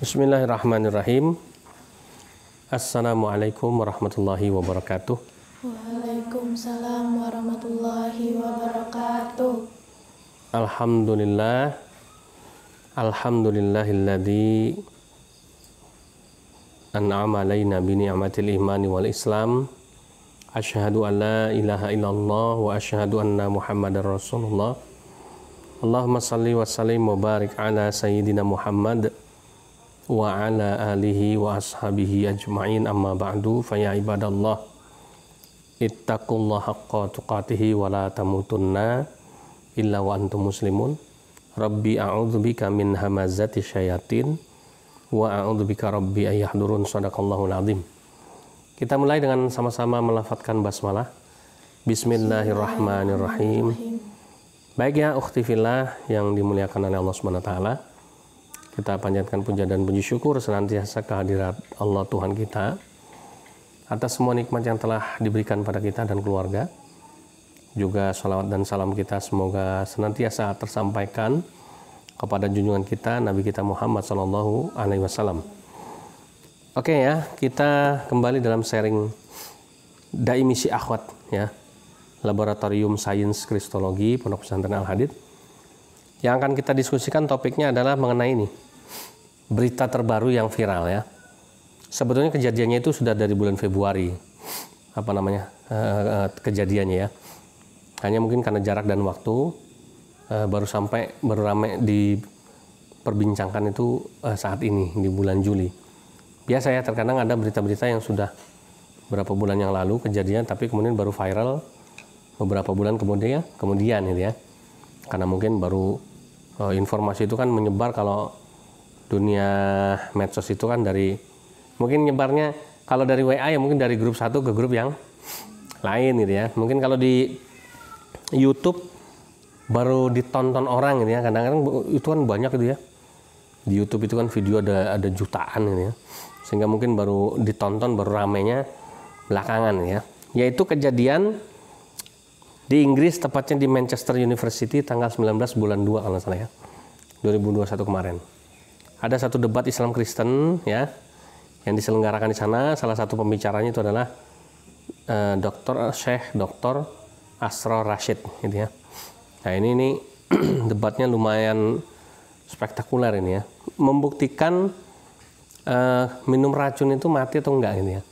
Bismillahirrahmanirrahim. Assalamualaikum warahmatullahi wabarakatuh. Waalaikumsalam warahmatullahi wabarakatuh. Alhamdulillah. Alhamdulillahilladzi an'ama alaina bi ni'matil imani wal islam. Asyhadu an la ilaha illallah wa asyhadu anna Muhammadar Rasulullah. Allahumma salli wa sallim wa barik ala sayyidina Muhammad wa ala alihi wa ashabihi ajma'in, amma ba'du, fa ya ibadallah ittaqullaha haqqa tuqatihi wa la tamutunna illa wa antum muslimun. Rabbi a'udzubika min hamazati syayatin wa a'udzubika rabbi ayyahdurun. Shadaqallahul azim. Kita mulai dengan sama-sama melafadzkan basmalah. Bismillahirrahmanirrahim. Baik ya ukhti fillah yang dimuliakan oleh Allah Subhanahu wa taala. Kita panjatkan puja dan puji syukur senantiasa kehadirat Allah Tuhan kita atas semua nikmat yang telah diberikan pada kita dan keluarga. Juga salawat dan salam kita semoga senantiasa tersampaikan kepada junjungan kita Nabi kita Muhammad SAW. Oke ya, kita kembali dalam sharing Dai Misi Akhwat ya, Laboratorium Sains Kristologi Pondok Pesantren Al-Hadid. Yang akan kita diskusikan topiknya adalah mengenai ini, berita terbaru yang viral ya. Sebetulnya kejadiannya itu sudah dari bulan Februari, kejadiannya ya. Hanya mungkin karena jarak dan waktu baru ramai diperbincangkan itu saat ini di bulan Juli. Biasa ya, terkadang ada berita-berita yang sudah berapa bulan yang lalu kejadian, tapi kemudian baru viral beberapa bulan kemudian gitu ya. Karena mungkin baru informasi itu kan menyebar, kalau dunia medsos itu kan dari, mungkin nyebarnya kalau dari WA ya mungkin dari grup satu ke grup yang lain gitu ya. Mungkin kalau di YouTube baru ditonton orang gitu ya. Kadang-kadang itu kan banyak gitu ya. Di YouTube itu kan video ada jutaan gitu ya. Sehingga mungkin baru ditonton, baru ramainya belakangan ya. Yaitu kejadian di Inggris, tepatnya di Manchester University tanggal 19 bulan 2 kalau salah ya, 2021 kemarin. Ada satu debat Islam Kristen ya yang diselenggarakan di sana. Salah satu pembicaranya itu adalah Syekh Dr. Asrar Rashid gitu ya. Nah ini debatnya lumayan spektakuler ini ya, membuktikan minum racun itu mati atau enggak gitu ya.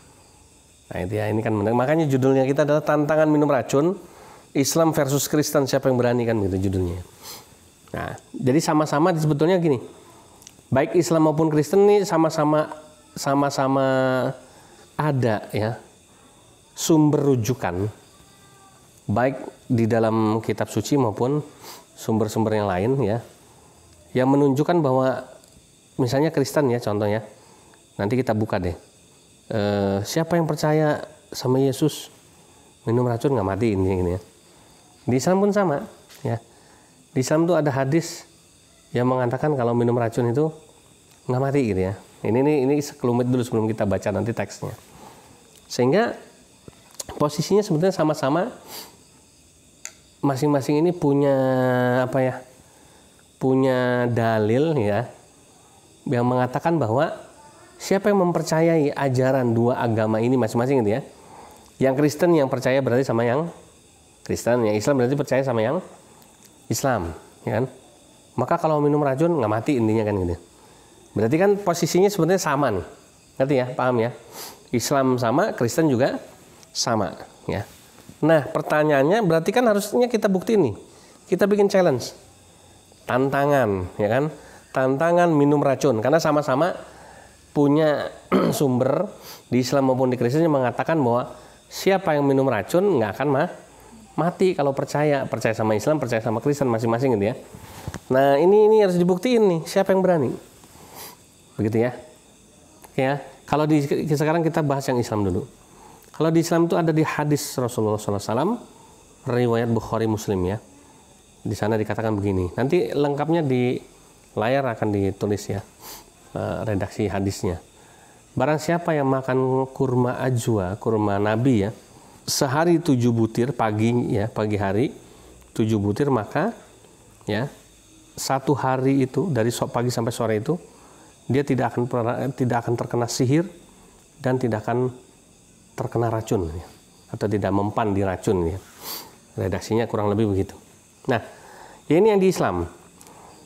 Nah itu ya, ini kan menarik. Makanya judulnya kita adalah tantangan minum racun, Islam versus Kristen, siapa yang berani, kan gitu judulnya. Nah, jadi sama-sama sebetulnya gini, baik Islam maupun Kristen ini sama-sama ada ya sumber rujukan, baik di dalam kitab suci maupun sumber-sumber yang lain ya, yang menunjukkan bahwa misalnya Kristen ya contohnya, nanti kita buka deh, siapa yang percaya sama Yesus minum racun nggak mati ini ya. Di Islam pun sama ya. Di Islam tuh ada hadis yang mengatakan kalau minum racun itu nggak mati gitu ya. Ini sekelumit dulu sebelum kita baca nanti teksnya. Sehingga posisinya sebetulnya sama-sama, masing-masing ini punya punya dalil ya yang mengatakan bahwa siapa yang mempercayai ajaran dua agama ini masing-masing gitu ya. Yang Kristen yang percaya berarti sama yang Kristen, yang Islam berarti percaya sama yang Islam, ya kan? Maka kalau minum racun nggak mati intinya kan gitu. Berarti kan posisinya sebenarnya sama nih, ngerti ya, paham ya? Islam sama, Kristen juga sama, ya. Nah pertanyaannya berarti kan harusnya kita buktiin nih, kita bikin challenge, tantangan, ya kan? Tantangan minum racun, karena sama-sama punya sumber di Islam maupun di Kristen yang mengatakan bahwa siapa yang minum racun nggak akan mati kalau percaya sama Islam, percaya sama Kristen masing-masing gitu ya. Nah ini harus dibuktiin nih, siapa yang berani, begitu ya. Ya, kalau sekarang kita bahas yang Islam dulu. Kalau di Islam itu ada di hadis Rasulullah SAW, riwayat Bukhari Muslim ya. Di sana dikatakan begini. Nanti lengkapnya di layar akan ditulis ya, redaksi hadisnya. Barang siapa yang makan kurma ajwa, kurma Nabi ya, sehari 7 butir pagi hari 7 butir, maka ya satu hari itu dari pagi sampai sore itu dia tidak akan terkena sihir dan tidak akan terkena racun ya, atau tidak mempan di racun ya. Redaksinya kurang lebih begitu. Nah, ini yang di Islam.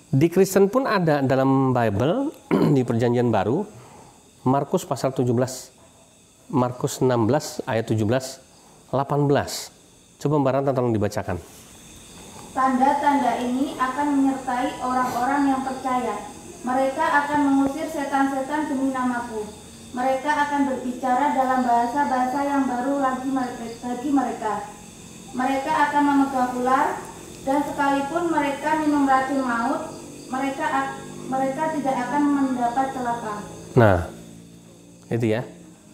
Di Kristen pun ada dalam Bible di Perjanjian Baru, Markus pasal 17, Markus 16 ayat 17, 18. Coba Mbak Ranta tolong dibacakan. Tanda-tanda ini akan menyertai orang-orang yang percaya. Mereka akan mengusir setan-setan demi namaku. Mereka akan berbicara dalam bahasa-bahasa yang baru bagi mereka. Mereka akan memegang ular, dan sekalipun mereka minum racun maut, mereka tidak akan mendapat celaka. Nah, itu ya,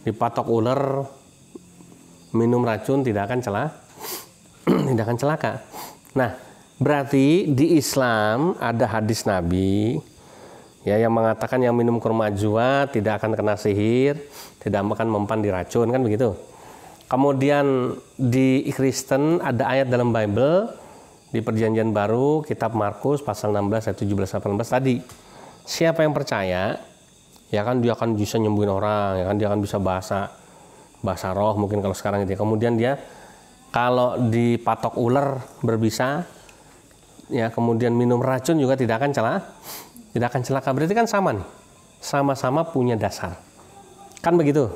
dipatok ular, minum racun tidak akan tidak akan celaka. Nah, berarti di Islam ada hadis Nabi ya yang mengatakan yang minum kurma ajwa tidak akan kena sihir, tidak akan mempan di racun, kan begitu. Kemudian di Kristen ada ayat dalam Bible di Perjanjian Baru, kitab Markus pasal 16 ayat 17-18 tadi. Siapa yang percaya, ya kan dia akan bisa nyembuhin orang, ya kan dia akan bisa bahasa roh mungkin kalau sekarang itu. Kemudian dia kalau dipatok ular berbisa, ya kemudian minum racun juga tidak akan celaka. Berarti kan sama nih, sama-sama punya dasar, kan begitu.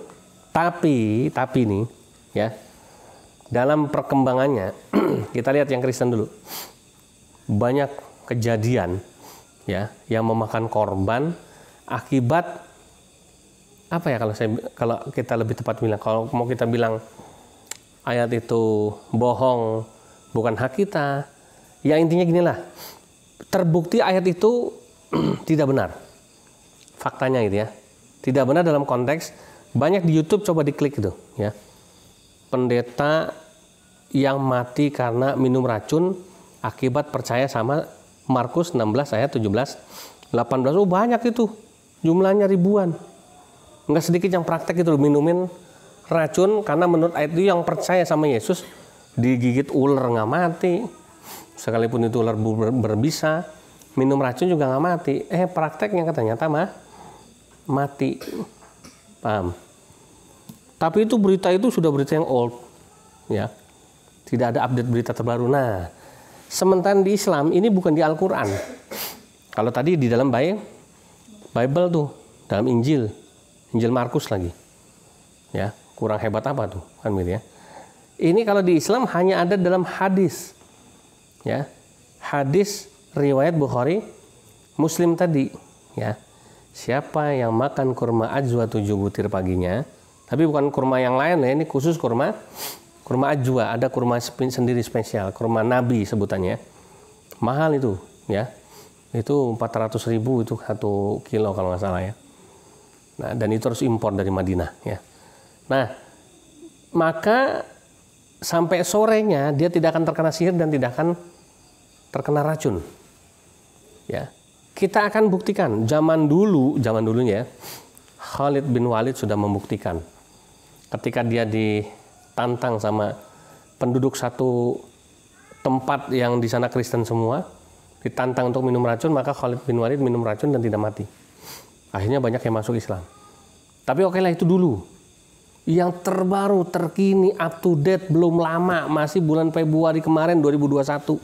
Tapi nih, ya dalam perkembangannya kita lihat yang Kristen dulu, banyak kejadian ya yang memakan korban akibat apa ya, kalau kita lebih tepat bilang, kalau mau kita bilang ayat itu bohong, bukan hak kita, ya intinya ginilah, terbukti ayat itu tidak benar faktanya gitu ya, tidak benar dalam konteks banyak di YouTube, coba diklik itu ya, pendeta yang mati karena minum racun akibat percaya sama Markus 16 ayat 17 18. Oh banyak itu, jumlahnya ribuan, nggak sedikit yang praktek itu minumin racun karena menurut ayat itu yang percaya sama Yesus digigit ular nggak mati, sekalipun itu ular berbisa, minum racun juga nggak mati. Prakteknya ternyata mati, paham? Tapi itu berita itu sudah berita yang old, ya, tidak ada update berita terbaru. Nah, sementara di Islam ini bukan di Al-Quran. Kalau tadi di dalam Bible tuh, dalam Injil Markus lagi, ya. Kurang hebat apa tuh, kan gitu ya. Ini kalau di Islam hanya ada dalam hadis, ya, hadis riwayat Bukhari, Muslim tadi, ya. Siapa yang makan kurma ajwa 7 butir paginya, tapi bukan kurma yang lain ya, ini khusus kurma ajwa, ada kurma sendiri spesial, kurma Nabi sebutannya, mahal itu, ya, itu 400.000 itu 1 kilo kalau nggak salah ya. Nah, dan itu harus impor dari Madinah, ya. Nah, maka sampai sorenya dia tidak akan terkena sihir dan tidak akan terkena racun. Ya. Kita akan buktikan zaman dulunya Khalid bin Walid sudah membuktikan. Ketika dia ditantang sama penduduk satu tempat yang di sana Kristen semua, ditantang untuk minum racun, maka Khalid bin Walid minum racun dan tidak mati. Akhirnya banyak yang masuk Islam. Tapi oke lah, itu dulu. Yang terbaru, terkini, up to date, belum lama, masih bulan Februari kemarin 2021.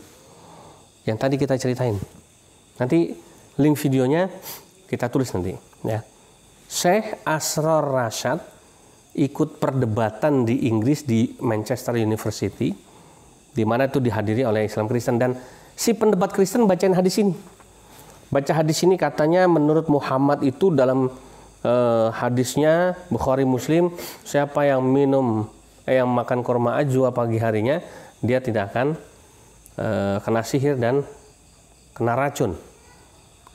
Yang tadi kita ceritain. Nanti link videonya kita tulis nanti, ya. Syekh Asrar Rashad ikut perdebatan di Inggris di Manchester University, di mana itu dihadiri oleh Islam Kristen, dan si pendebat Kristen bacain hadis ini. Baca hadis ini, katanya menurut Muhammad itu dalam hadisnya Bukhari Muslim, siapa yang makan kurma ajwa pagi harinya, dia tidak akan kena sihir dan kena racun.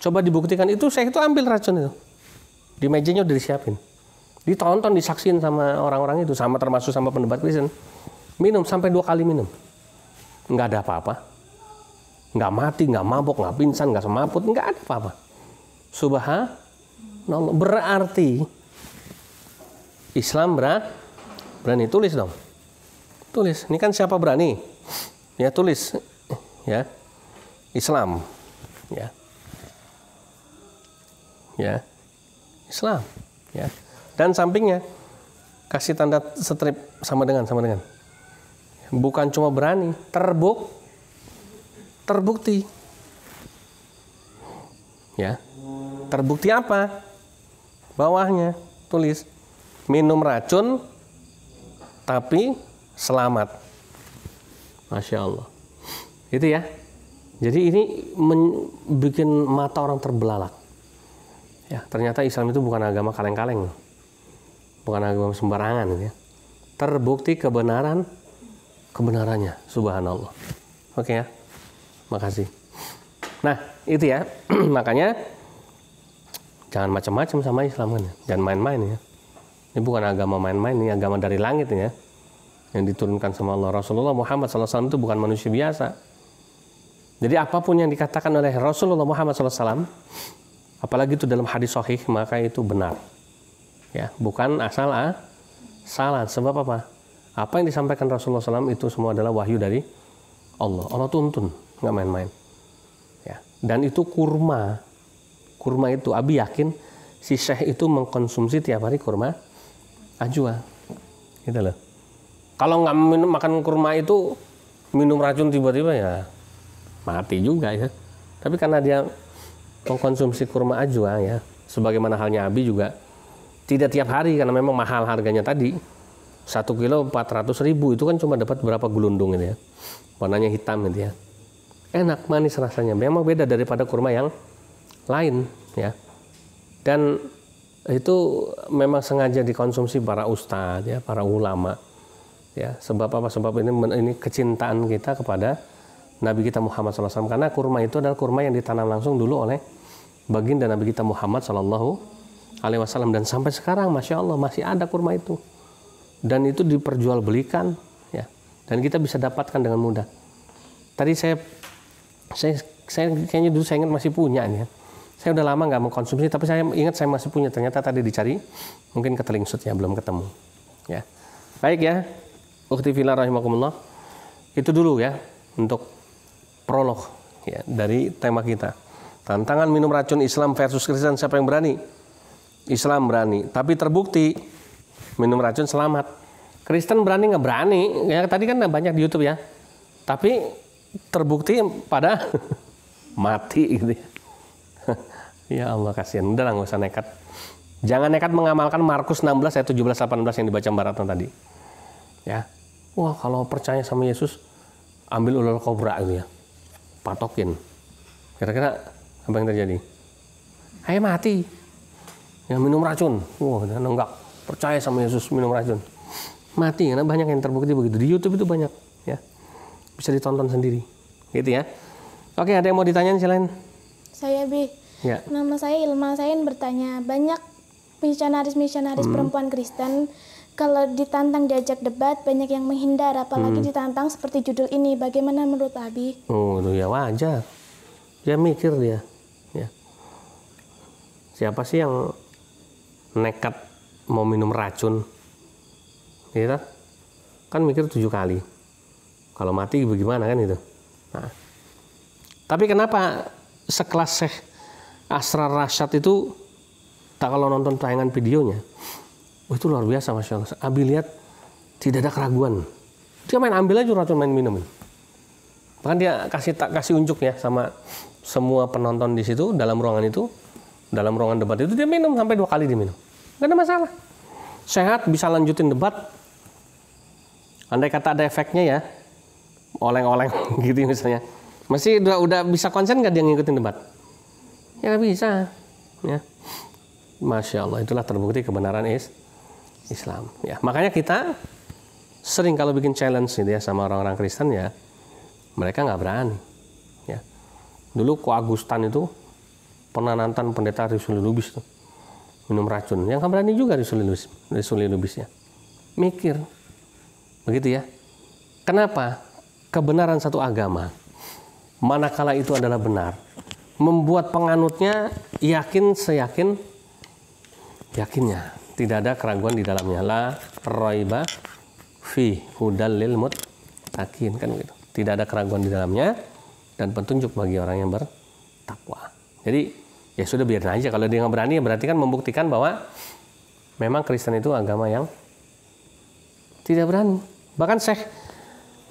Coba dibuktikan itu, saya itu ambil racun itu. Di mejanya udah disiapin. Ditonton, disaksin sama orang-orang itu, sama termasuk sama pendebat Kristen. Minum sampai 2 kali minum. Nggak ada apa-apa. Nggak mati, nggak mabok, nggak pingsan, nggak semaput, nggak ada apa-apa. Subhanallah. Berarti Islam berani, tulis dong. Tulis. Ini kan siapa berani? Ya tulis. Ya. Islam. Ya. Ya. Islam, ya. Dan sampingnya kasih tanda strip sama dengan. Bukan cuma berani, terbukti. Ya. Terbukti apa? Bawahnya tulis minum racun tapi selamat. Masya Allah. Itu ya. Jadi ini bikin mata orang terbelalak. Ya, ternyata Islam itu bukan agama kaleng-kaleng. Bukan agama sembarangan ya. Terbukti kebenarannya. Subhanallah. Oke ya. Makasih. Nah, itu ya. Makanya jangan macam-macam sama Islam kan. Jangan main-main ya. Ini bukan agama main-main, ini agama dari langit ya. Yang diturunkan sama Allah. Rasulullah Muhammad SAW itu bukan manusia biasa. Jadi apapun yang dikatakan oleh Rasulullah Muhammad SAW, apalagi itu dalam hadis sahih, maka itu benar. Ya, bukan asal salah. Sebab apa? Apa yang disampaikan Rasulullah SAW itu semua adalah wahyu dari Allah. Allah tuntun, nggak main-main. Ya. Dan itu kurma itu, Abi yakin si Syekh itu mengkonsumsi tiap hari kurma ajwa. Gitu loh. Kalau nggak makan kurma itu, minum racun tiba-tiba ya mati juga ya. Tapi karena dia mengkonsumsi kurma ajwa ya, sebagaimana halnya Abi juga tidak tiap hari karena memang mahal harganya tadi. 1 kilo 400.000 itu kan cuma dapat berapa gulundung itu ya. Warnanya hitam gitu ya. Enak, manis rasanya. Memang beda daripada kurma yang lain ya. Dan itu memang sengaja dikonsumsi para ustadz ya, para ulama. Ya, sebab apa? Sebab ini kecintaan kita kepada Nabi kita Muhammad SAW. Karena kurma itu adalah kurma yang ditanam langsung dulu oleh baginda Nabi kita Muhammad SAW. Dan sampai sekarang Masya Allah masih ada kurma itu. Dan itu diperjualbelikan ya. Dan kita bisa dapatkan dengan mudah. Tadi saya kayaknya dulu saya ingat masih punya nih ya. Saya udah lama nggak mengkonsumsi, tapi saya ingat saya masih punya. Ternyata tadi dicari, mungkin ketelingsut ya, belum ketemu. Ya, baik ya, ukhti fillah rahimakumullah. Itu dulu ya untuk prolog ya dari tema kita. Tantangan minum racun Islam versus Kristen, siapa yang berani? Islam berani, tapi terbukti minum racun selamat. Kristen berani nggak berani? Ya tadi kan banyak di YouTube ya. Tapi terbukti pada mati gitu ya. Ya Allah kasihan, udah lah nggak usah nekat. Jangan nekat mengamalkan Markus 16 ayat 17-18 yang dibaca Mbak Ratna tadi. Ya, wah kalau percaya sama Yesus, ambil ular kobra itu ya, patokin. Kira-kira apa yang terjadi? Hai mati, ya minum racun. Wah enggak, percaya sama Yesus minum racun, mati. Karena banyak yang terbukti begitu. Di YouTube itu banyak ya, bisa ditonton sendiri, gitu ya. Oke, ada yang mau ditanyain silain. Saya Bi. Ya. Nama saya Ilma. Saya ingin bertanya, banyak misionaris perempuan Kristen kalau ditantang diajak debat banyak yang menghindar, apalagi ditantang seperti judul ini. Bagaimana menurut Abi? Oh, itu ya wajar. Dia mikir dia. Ya. Siapa sih yang nekat mau minum racun? Ya, kan mikir 7 kali. Kalau mati bagaimana kan itu? Nah. Tapi kenapa sekelas Syekh Asrar Rasyad itu tak kalau nonton tayangan videonya, itu luar biasa Masya Allah. Abi lihat tidak ada keraguan. Dia main ambil aja racun, main minum. Bahkan dia kasih unjuk ya sama semua penonton di situ dalam ruangan itu, dalam ruangan debat itu dia minum sampai 2 kali dia minum. Gak ada masalah. Sehat, bisa lanjutin debat. Andai kata ada efeknya ya, oleng-oleng gitu misalnya. Masih udah bisa konsen nggak dia ngikutin debat? Ya nggak bisa. Ya. Masya Allah, itulah terbukti kebenaran Islam. Ya, makanya kita sering kalau bikin challenge gitu ya sama orang-orang Kristen ya, mereka nggak berani. Ya. Dulu Ko Agustan itu pernah nantang pendeta Risuli Lubis tuh minum racun. Yang nggak berani juga Risuli Lubis ya. Mikir, begitu ya. Kenapa? Kebenaran satu agama, manakala itu adalah benar, membuat penganutnya yakin yakinnya, tidak ada keraguan di dalamnya. La raiba fi hudal lil muttaqin, kan gitu. Tidak ada keraguan di dalamnya dan petunjuk bagi orang yang bertakwa. Jadi Ya sudah biarin aja. Kalau dia nggak berani ya berarti kan membuktikan bahwa memang Kristen itu agama yang tidak berani. Bahkan Syekh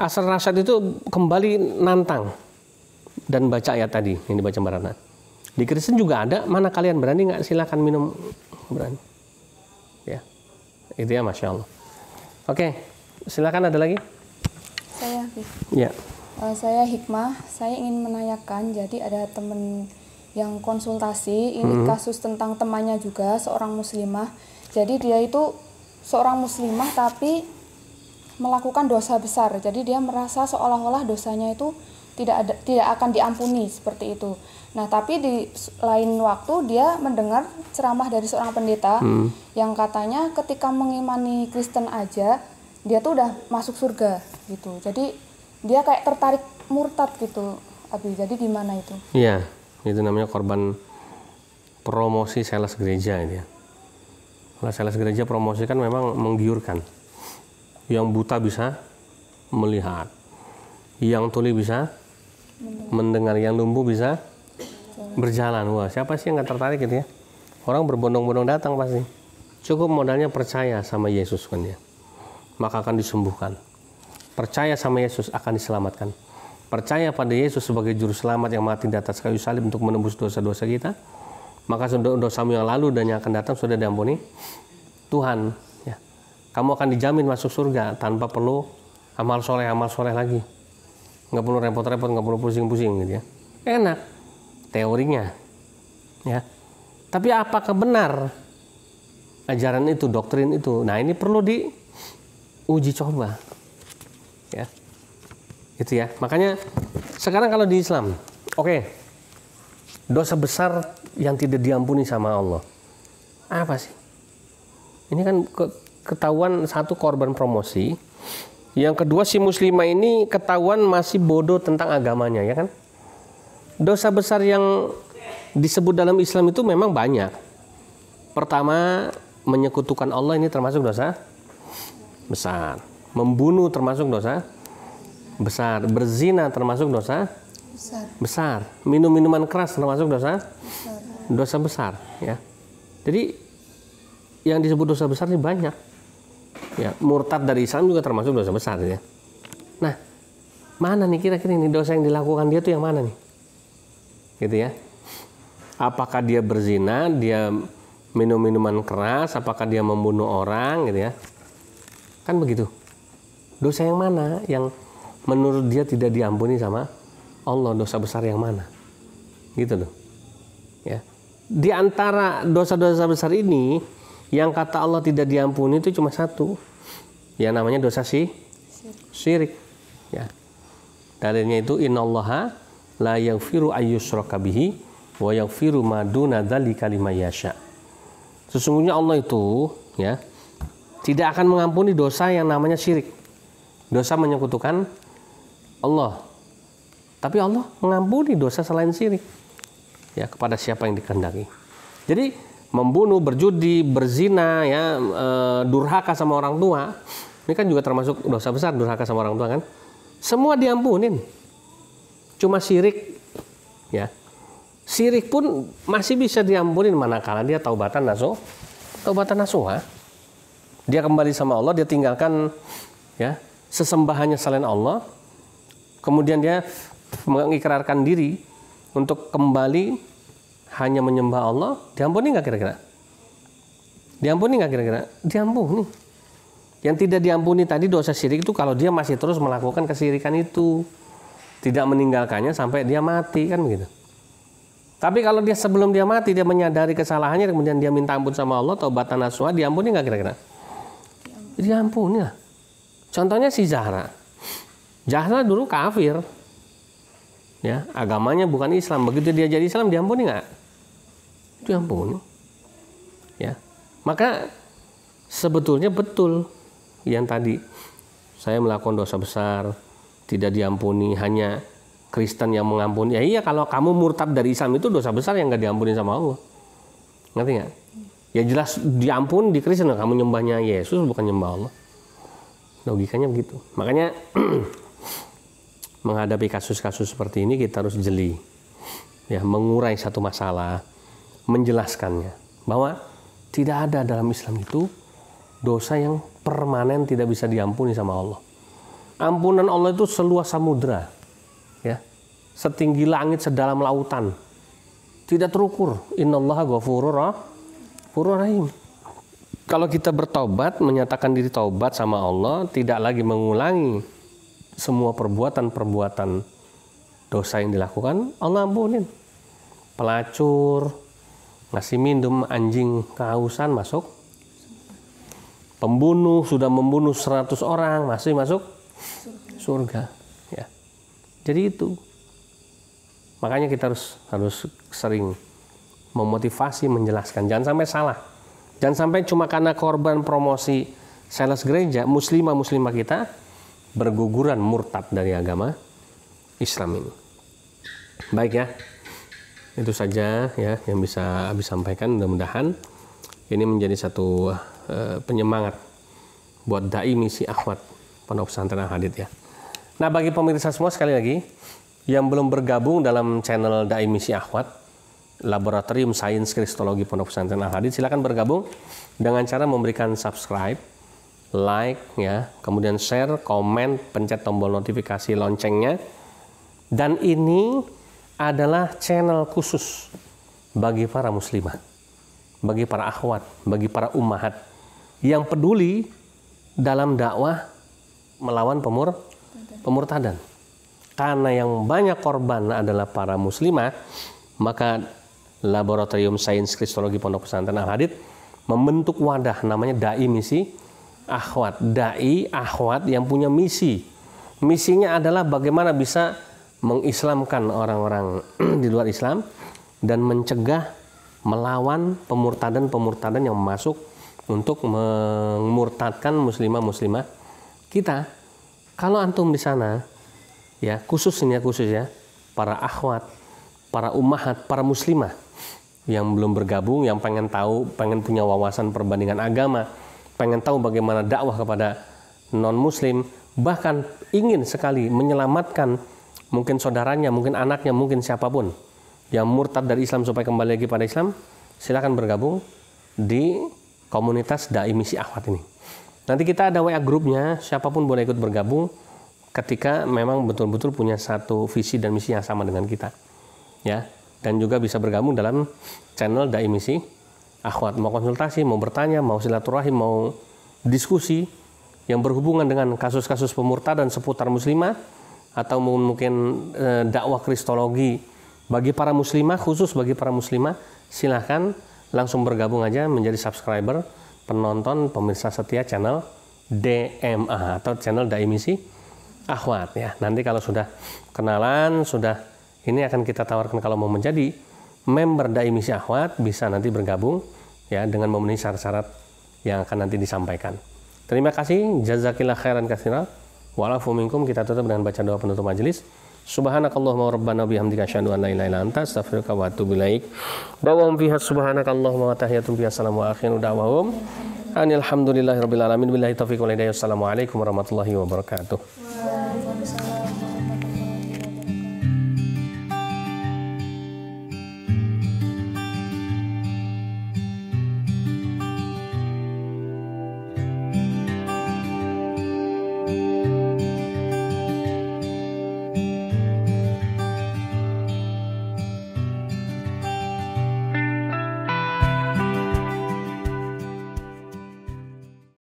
Asar Rashad itu kembali nantang dan baca ayat tadi yang dibaca Mbak Ratna. Di Kristen juga ada, mana kalian berani nggak, silakan minum, berani. Ya, itu ya, Masya Allah. Oke, silakan, ada lagi? Saya Ya. Saya Hikmah, saya ingin menanyakan, jadi ada teman yang konsultasi, ini kasus tentang temannya juga, seorang muslimah. Jadi dia itu seorang muslimah tapi melakukan dosa besar. Jadi dia merasa seolah-olah dosanya itu tidak akan diampuni seperti itu. Nah, tapi di lain waktu dia mendengar ceramah dari seorang pendeta yang katanya ketika mengimani Kristen aja dia tuh udah masuk surga gitu. Jadi dia kayak tertarik murtad gitu, Abi. Jadi gimana itu? Iya, itu namanya korban promosi sales gereja ini ya. Kalau sales gereja promosi kan memang menggiurkan. Yang buta bisa melihat, yang tuli bisa mendengar, yang lumpuh bisa berjalan. Wah, siapa sih yang nggak tertarik gitu ya? Orang berbondong-bondong datang pasti. Cukup modalnya percaya sama Yesus kan ya, maka akan disembuhkan. Percaya sama Yesus akan diselamatkan. Percaya pada Yesus sebagai juru selamat yang mati di atas kayu salib untuk menembus dosa-dosa kita, maka dosamu yang lalu dan yang akan datang sudah diampuni Tuhan. Ya. Kamu akan dijamin masuk surga tanpa perlu amal soleh lagi. Nggak perlu repot-repot, nggak perlu pusing-pusing gitu ya. Enak teorinya. Ya. Tapi apakah benar ajaran itu, doktrin itu? Nah, ini perlu diuji coba. Ya, itu ya. Makanya sekarang kalau di Islam, oke, dosa besar yang tidak diampuni sama Allah, apa sih? Ini kan ketahuan satu korban promosi, yang kedua si muslimah ini ketahuan masih bodoh tentang agamanya, ya kan? Dosa besar yang disebut dalam Islam itu memang banyak. Pertama, menyekutukan Allah, ini termasuk dosa besar. Membunuh termasuk dosa besar. Berzina termasuk dosa besar. Minum minuman keras termasuk dosa besar. Ya. Jadi yang disebut dosa besar ini banyak. Ya, murtad dari Islam juga termasuk dosa besar ya. Nah, mana nih kira-kira ini dosa yang dilakukan dia tuh yang mana nih? Gitu ya. Apakah dia berzina, dia minum minuman keras, apakah dia membunuh orang gitu ya? Kan begitu. Dosa yang mana yang menurut dia tidak diampuni sama Allah? Dosa besar yang mana? Gitu loh. Ya. Di antara dosa-dosa besar ini, yang kata Allah tidak diampuni itu cuma satu. Yang namanya dosa syirik. Ya. Dalilnya itu innallaha la yaghfiru ayyushraka bihi wa yaghfiru ma duna dzalika liman yasha. Sesungguhnya Allah itu ya tidak akan mengampuni dosa yang namanya syirik. Dosa menyekutukan Allah. Tapi Allah mengampuni dosa selain syirik. Ya, kepada siapa yang dikehendaki. Jadi membunuh, berjudi, berzina, ya, durhaka sama orang tua, ini kan juga termasuk dosa besar, durhaka sama orang tua kan. Semua diampunin. Cuma syirik, ya. Syirik pun masih bisa diampunin manakala dia taubatan nasuha. Dia kembali sama Allah, dia tinggalkan ya sesembahannya selain Allah, kemudian dia mengikrarkan diri untuk kembali hanya menyembah Allah. Diampuni nggak kira-kira? Diampuni. Yang tidak diampuni tadi dosa syirik itu kalau dia masih terus melakukan kesyirikan itu, tidak meninggalkannya sampai dia mati, kan begitu. Tapi kalau dia sebelum dia mati dia menyadari kesalahannya, kemudian dia minta ampun sama Allah, taubatan nasuha, diampuni nggak kira-kira? Diampuni lah. Contohnya si Zahra. Zahra dulu kafir. Ya, agamanya bukan Islam. Begitu dia jadi Islam diampuni nggak? Diampuni. Ya. Maka sebetulnya betul yang tadi saya melakukan dosa besar tidak diampuni, hanya Kristen yang mengampuni. Ya iya, kalau kamu murtad dari Islam itu dosa besar yang nggak diampuni sama Allah. Ngerti nggak? Ya jelas diampuni di Kristen, kamu nyembahnya Yesus bukan nyembah Allah. Logikanya begitu. Makanya menghadapi kasus-kasus seperti ini kita harus jeli, ya, mengurai satu masalah, menjelaskannya bahwa tidak ada dalam Islam itu dosa yang permanen tidak bisa diampuni sama Allah. Ampunan Allah itu seluas samudra, ya, setinggi langit, sedalam lautan, tidak terukur. Innallaha ghafurur rahim. Kalau kita bertobat, menyatakan diri taubat sama Allah, tidak lagi mengulangi semua perbuatan-perbuatan dosa yang dilakukan, Allah ampunin. Pelacur, ngasih minum anjing kehausan masuk. Pembunuh sudah membunuh 100 orang masih masuk surga. Ya. Jadi itu. Makanya kita harus sering memotivasi, menjelaskan. Jangan sampai salah. Jangan sampai cuma karena korban promosi sales gereja, muslimah kita berguguran murtad dari agama Islam ini. Baik ya. Itu saja ya yang bisa Abi sampaikan. Mudah-mudahan ini menjadi satu penyemangat buat dai misi akhwat Pondok Pesantren Al-Hadid ya. Nah, bagi pemirsa semua sekali lagi yang belum bergabung dalam channel dai misi akhwat Laboratorium Sains Kristologi Pondok Pesantren Al-Hadid, silakan bergabung dengan cara memberikan subscribe, like ya, kemudian share, komen, pencet tombol notifikasi loncengnya. Dan ini adalah channel khusus bagi para muslimah, bagi para akhwat, bagi para ummahat yang peduli dalam dakwah melawan pemurtadan. Karena yang banyak korban adalah para muslimah, maka Laboratorium Sains Kristologi Pondok Pesantren Al-Hadid membentuk wadah namanya Dai Misi Akhwat. Dai akhwat yang punya misi. Misinya adalah bagaimana bisa mengislamkan orang-orang di luar Islam dan mencegah, melawan pemurtadan yang masuk untuk memurtadkan muslimah kita. Kalau antum di sana ya, khusus ya, para akhwat, para ummahat, para muslimah yang belum bergabung, yang pengen tahu, pengen punya wawasan perbandingan agama, pengen tahu bagaimana dakwah kepada non-muslim, bahkan ingin sekali menyelamatkan mungkin saudaranya, mungkin anaknya, mungkin siapapun yang murtad dari Islam supaya kembali lagi pada Islam, silakan bergabung di komunitas Dai Misi Akhwat ini. Nanti kita ada WA grupnya, siapapun boleh ikut bergabung ketika memang betul-betul punya satu visi dan misi yang sama dengan kita. Ya, dan juga bisa bergabung dalam channel Dai Misi Akhwat. Mau konsultasi, mau bertanya, mau silaturahim, mau diskusi yang berhubungan dengan kasus-kasus pemurtadan seputar muslimah, atau mungkin dakwah kristologi bagi para muslimah, khusus bagi para muslimah, silahkan langsung bergabung aja menjadi subscriber, penonton, pemirsa setia channel DMA atau channel Dai Misi Akhwat ya. Nanti kalau sudah kenalan, sudah ini akan kita tawarkan kalau mau menjadi member Dai Misi Akhwat, bisa nanti bergabung ya dengan memenuhi syarat-syarat yang akan nanti disampaikan. Terima kasih, jazakillah khairan katsiran. Wa'alafu minkum, kita tutup dengan baca doa penutup majelis. Subhanakallahumma rabbana bihamdika asyhadu an la ilaha illa anta astaghfiruka wa atubu ilaik. Dawahum fiha subhanakallahumma wa tahiyatum fiha salamu wa akhiru da'wahum alhamdulillahirabbil alamin billahi taufiq wal hidayah. Assalamualaikum warahmatullahi wabarakatuh.